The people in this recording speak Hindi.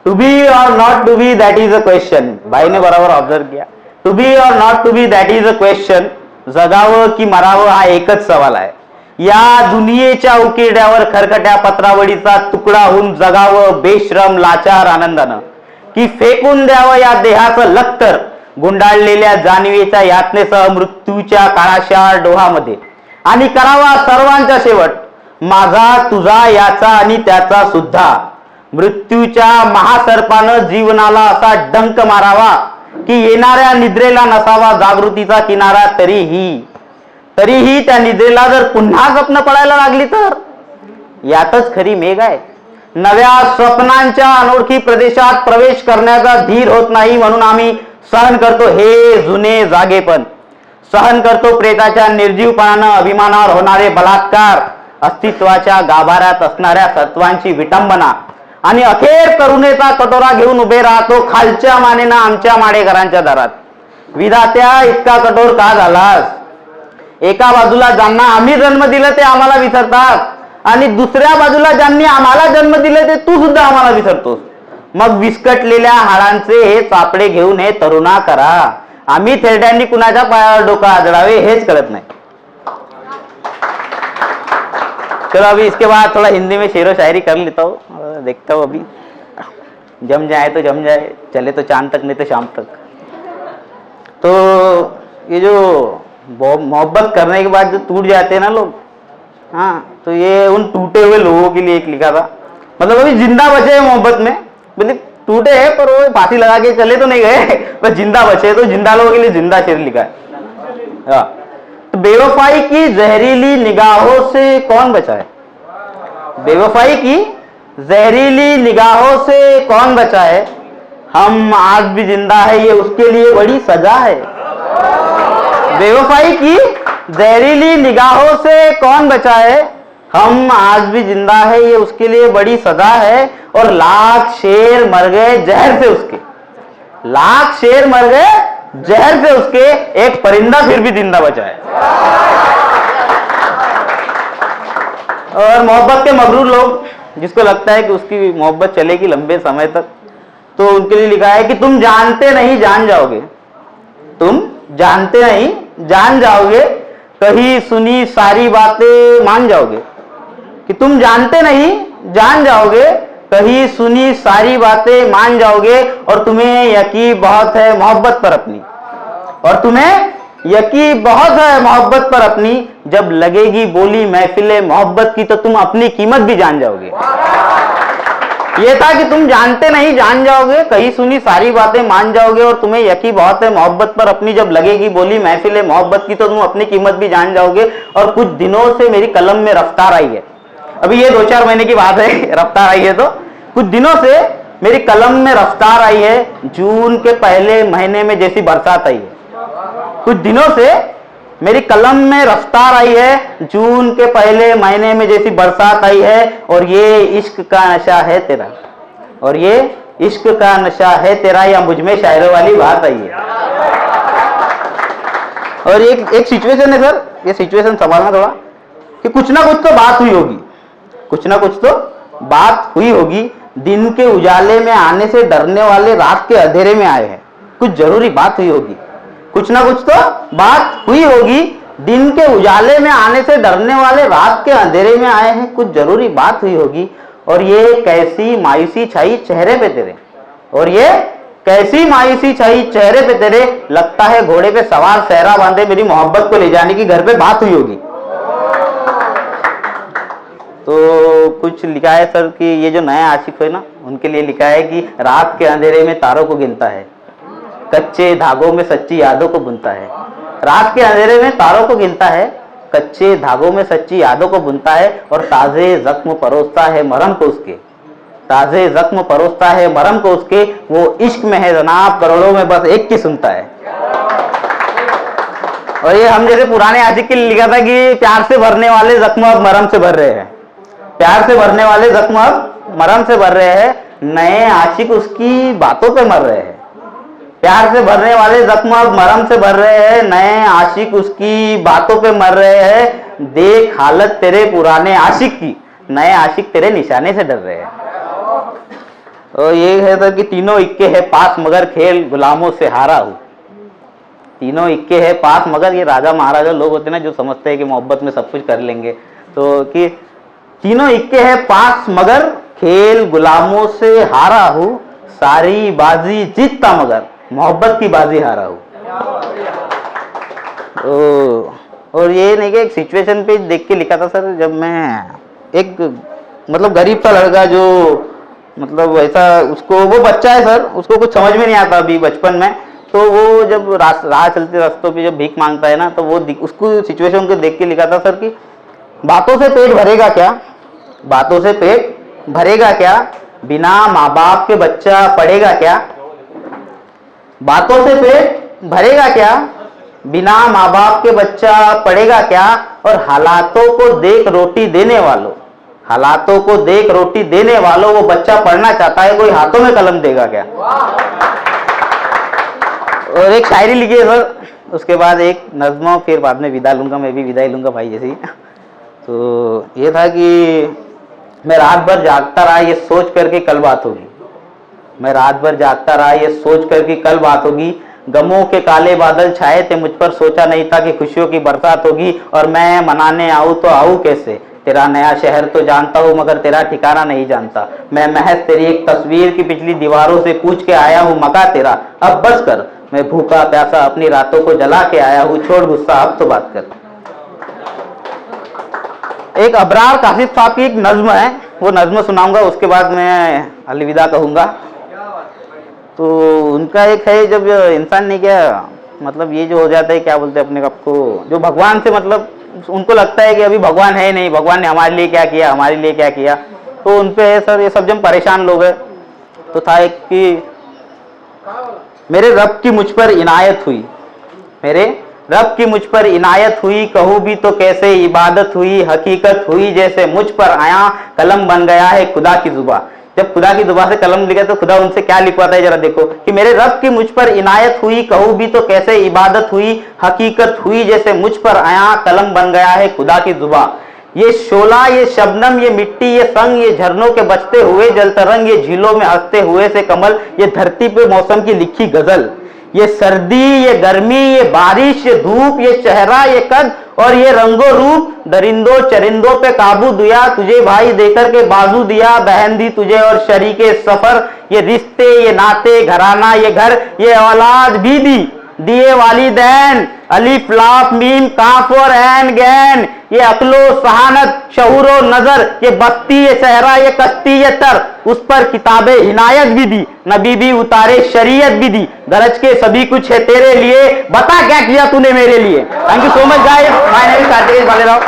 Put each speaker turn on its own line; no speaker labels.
To be or not to be that is a question. भाईने बरोबर ऑब्झर्व किया. To be or not to be that is a question. जगावं की मरावं हा एकच सवाल आहे. या दुनियेच्या उकिरड्यावर खरकट्या पत्रावळीचा तुकडा होऊन जगावं बेश्रम लाचार आनंदानं, की फेकून द्यावं या देहाचं लख्तर गुंडाळलेल्या जाणीवेच्या यातनेसह मृत्यूच्या काळाशार डोहामध्ये, आणि करावा सर्वांचा शेवट माझा तुझा याचा आणि त्याचा सुद्धा. मृत्यूच्या महासर्पानं जीवनाला असा डंक मारावा की येणाऱ्या निद्रेला नसावा जागृतीचा किनारा. तरीही त्या निद्रेला जर पुन्हा स्वप्न पडायला लागली तर यातच खरी मेघ आहे. नव्या स्वप्नांच्या अनोळखी प्रदेशात प्रवेश करण्याचा धीर होत नाही म्हणून आम्ही सहन करतो हे जुने जागेपण. सहन करतो प्रेताच्या निर्जीवपणानं अभिमानावर होणारे बलात्कार, अस्तित्वाच्या गाभाऱ्यात असणाऱ्या सत्वांची विटंबना, आणि अखेर करुणेचा कटोरा घेऊन उभे राहतो खालच्या मानेनं आमच्या माडेकरांच्या दारात. विधात्या इतका कठोर का झालास? एका बाजूला ज्यांना आम्ही जन्म दिला ते आम्हाला विसरतात, आणि दुसऱ्या बाजूला ज्यांनी आम्हाला जन्म दिले ते तू सुद्धा आम्हाला विसरतोस. मग विस्कटलेल्या हाडांचे हे चापडे घेऊन हे तरुणा करा. आम्ही थेरड्यांनी कुणाच्या पायावर डोकं आदळावे हेच कळत नाही. चलो अभी इसके बाद थोड़ा हिंदी में शेरो शायरी कर लेता हूँ, देखता हूँ अभी जम जाए तो जम जाए, चले तो चांद तक नहीं तो शाम तक. तो ये जो मोहब्बत करने के बाद जो टूट जाते हैं ना लोग, हाँ, तो ये उन टूटे हुए लोगों के लिए एक लिखा था. मतलब अभी जिंदा बचे हैं मोहब्बत में, मतलब टूटे हैं पर वो फांसी लगा के चले तो नहीं गए, पर जिंदा बचे, तो जिंदा लोगों के लिए जिंदा शेर लिखा है. हाँ, तो बेवफाई की जहरीली निगाहों से कौन बचाए? बेवफाई की जहरीली निगाहों से कौन बचाए? हम आज भी जिंदा है ये उसके लिए बड़ी सजा है. बेवफाई की जहरीली निगाहों से कौन बचाए? हम आज भी जिंदा है ये उसके लिए बड़ी सजा है. और लाख शेर मर गए जहर से उसके, लाख शेर मर गए जहर से उसके, एक परिंदा फिर भी जिंदा बचा है. और मोहब्बत के मगरूर लोग जिसको लगता है कि उसकी मोहब्बत चलेगी लंबे समय तक, तो उनके लिए लिखा है कि तुम जानते नहीं जान जाओगे, तुम जानते नहीं जान जाओगे, कहीं सुनी सारी बातें मान जाओगे. कि तुम जानते नहीं जान जाओगे, कहीं सुनी सारी बातें मान जाओगे, और तुम्हें यकीन बहुत है मोहब्बत पर अपनी, और तुम्हें यकीन बहुत है मोहब्बत पर अपनी. जब लगेगी बोली महफिले मोहब्बत की तो तुम अपनी कीमत भी जान जाओगे. ये था कि तुम जानते नहीं जान जाओगे, कहीं सुनी सारी बातें मान जाओगे, और तुम्हें यकीन बहुत है मोहब्बत पर अपनी. जब लगेगी बोली महफिले मोहब्बत की तो तुम अपनी कीमत भी जान जाओगे. और कुछ दिनों से मेरी कलम में रफ्तार आई है, अभी ये 2-4 महीने की बात है, रफ्तार आई है, तो कुछ दिनों से मेरी कलम में रफ्तार आई है, जून के पहले महीने में जैसी बरसात आई है. कुछ दिनों से मेरी कलम में रफ्तार आई है, जून के पहले महीने में जैसी बरसात आई है. और ये इश्क का नशा है तेरा, और ये इश्क का नशा है तेरा, या मुझ में शायरों वाली बात आई है. और एक सिचुएशन है सर, ये सिचुएशन संभालना थोड़ा, कि कुछ ना कुछ तो बात हुई होगी, कुछ ना कुछ तो बात हुई होगी. दिन के उजाले में आने से डरने वाले रात के अंधेरे में आए हैं, कुछ जरूरी बात हुई होगी. कुछ ना कुछ तो बात हुई होगी, दिन के उजाले में आने से डरने वाले रात के अंधेरे में आए हैं, कुछ जरूरी बात हुई होगी. और ये कैसी मायूसी छाई चेहरे पे तेरे, और ये कैसी मायूसी छाई चेहरे पे तेरे, लगता है घोड़े पे सवार सहरा बांधे मेरी मोहब्बत को ले जाने की घर पे बात हुई होगी. तो कुछ लिखा है सर कि ये जो नया आशिक है ना, उनके लिए लिखा है कि रात के अंधेरे में तारों को गिनता है, कच्चे धागों में सच्ची यादों को बुनता है. रात के अंधेरे में तारों को गिनता है, कच्चे धागों में सच्ची यादों को बुनता है. और ताजे जख्म परोसता है मरहम को उसके, ताजे जख्म परोसता है मरहम को उसके. वो इश्क में है जनाब, करोड़ों में बस एक की सुनता है. और ये हम जैसे पुराने आशिक के लिए लिखा था कि प्यार से भरने वाले जख्म अब मरहम से भर रहे हैं, प्यार से भरने वाले जख्म अब मरहम से भर रहे हैं. नए आशिक उसकी बातों पे मर रहे हैं, प्यार से भरने वाले जख्म अब मरहम से भर रहे हैं. नए आशिक उसकी बातों पे मर रहे हैं. देख हालत तेरे पुराने आशिक की, नए आशिक तेरे निशाने से डर रहे हैं. और ये है सर कि तीनों इक्के है पास मगर खेल गुलामों से हारा हूँ। तीनों इक्के है पास मगर, ये राजा महाराजा लोग होते हैं ना जो समझते हैं कि मोहब्बत में सब कुछ कर लेंगे, तो कि तीनों इक्के है पास मगर खेल गुलामों से हारा हूँ, सारी बाजी जीतता मगर मोहब्बत की बाजी हारा हूँ। और ये नहीं कि एक सिचुएशन पे देख के लिखा था सर, जब मैं एक मतलब गरीब सा लड़का जो मतलब वैसा, उसको वो बच्चा है सर, उसको कुछ समझ में नहीं आता अभी बचपन में, तो वो जब राह चलते रास्तों पे जब भीख मांगता है ना, तो वो उसको सिचुएशन को देख के लिखा था सर कि बातों से पेट भरेगा क्या, बातों से पेट भरेगा क्या, बिना माँ बाप के बच्चा पढ़ेगा क्या, बातों से पेट भरेगा क्या, बिना माँ बाप के बच्चा पढ़ेगा क्या, और हालातों को देख रोटी देने वालों, हालातों को देख रोटी देने वालों, वो बच्चा पढ़ना चाहता है, कोई हाथों में कलम देगा क्या। और एक शायरी लिखी है सर, उसके बाद एक नज्म, फिर बाद में विदा लूंगा, मैं भी विदाई लूंगा भाई जैसी। तो ये था कि मैं रात भर जागता रहा ये सोच करके कल बात होगी, मैं रात भर जागता रहा ये सोच करके कल बात होगी, गमों के काले बादल छाए थे मुझ पर, सोचा नहीं था कि खुशियों की बरसात होगी, और मैं मनाने आऊँ तो आऊँ कैसे, तेरा नया शहर तो जानता हूँ मगर तेरा ठिकाना नहीं जानता, मैं महज तेरी एक तस्वीर की पिछली दीवारों से पूछ के आया हूँ मका तेरा, अब बस कर, मैं भूखा प्यासा अपनी रातों को जला के आया हूँ, छोड़ गुस्सा अब तो बात कर। एक अबरार कासिफ साहब की एक नज्म है, वो नज्म सुनाऊंगा, उसके बाद मैं अलविदा कहूंगा। तो उनका एक है, जब इंसान ने क्या मतलब ये जो हो जाता है, क्या बोलते हैं अपने आपको, जो भगवान से मतलब उनको लगता है कि अभी भगवान है नहीं, भगवान ने हमारे लिए क्या किया, हमारे लिए क्या किया, तो उन पे है सर ये सब जब परेशान लोग हैं। तो था एक कि मेरे रब की मुझ पर इनायत हुई, मेरे रब की मुझ पर इनायत हुई, कहूँ भी तो कैसे इबादत हुई, हकीकत हुई जैसे मुझ पर आया, कलम बन गया है खुदा की जुबा। जब खुदा की जुबा से कलम लिखा तो खुदा उनसे क्या लिखवाता है जरा देखो, कि मेरे रब की मुझ पर इनायत हुई, कहूँ भी तो कैसे इबादत हुई, हकीकत हुई जैसे मुझ पर आया, कलम बन गया है खुदा की जुबा। ये शोला, ये शबनम, ये मिट्टी, ये संग, ये झरनों के बचते हुए जल तरंग, ये झीलों में हंसते हुए से कमल, ये धरती पे मौसम की लिखी गजल, ये सर्दी, ये गर्मी, ये बारिश, ये धूप, ये चेहरा, ये कद और ये रंगो रूप, दरिंदों चरिंदों पे काबू दिया तुझे भाई देकर के बाजू दिया, बहन दी तुझे और शरीके सफर, ये रिश्ते, ये नाते, घराना, ये घर, ये औलाद भी दी, दिए वालिदैन, अलिफ लाफ मीम काफ और ऐन गैन, ये अक्लो सहानत शहूरो नजर, ये बस्ती, ये सहरा, ये कश्ती, ये तर, उस पर किताबे हिनायत भी दी, नबी भी उतारे शरीयत भी दी, गरज के सभी कुछ है तेरे लिए, बता क्या किया तूने मेरे लिए। Thank you so much guys, my name is Kartikeya Bhalerao.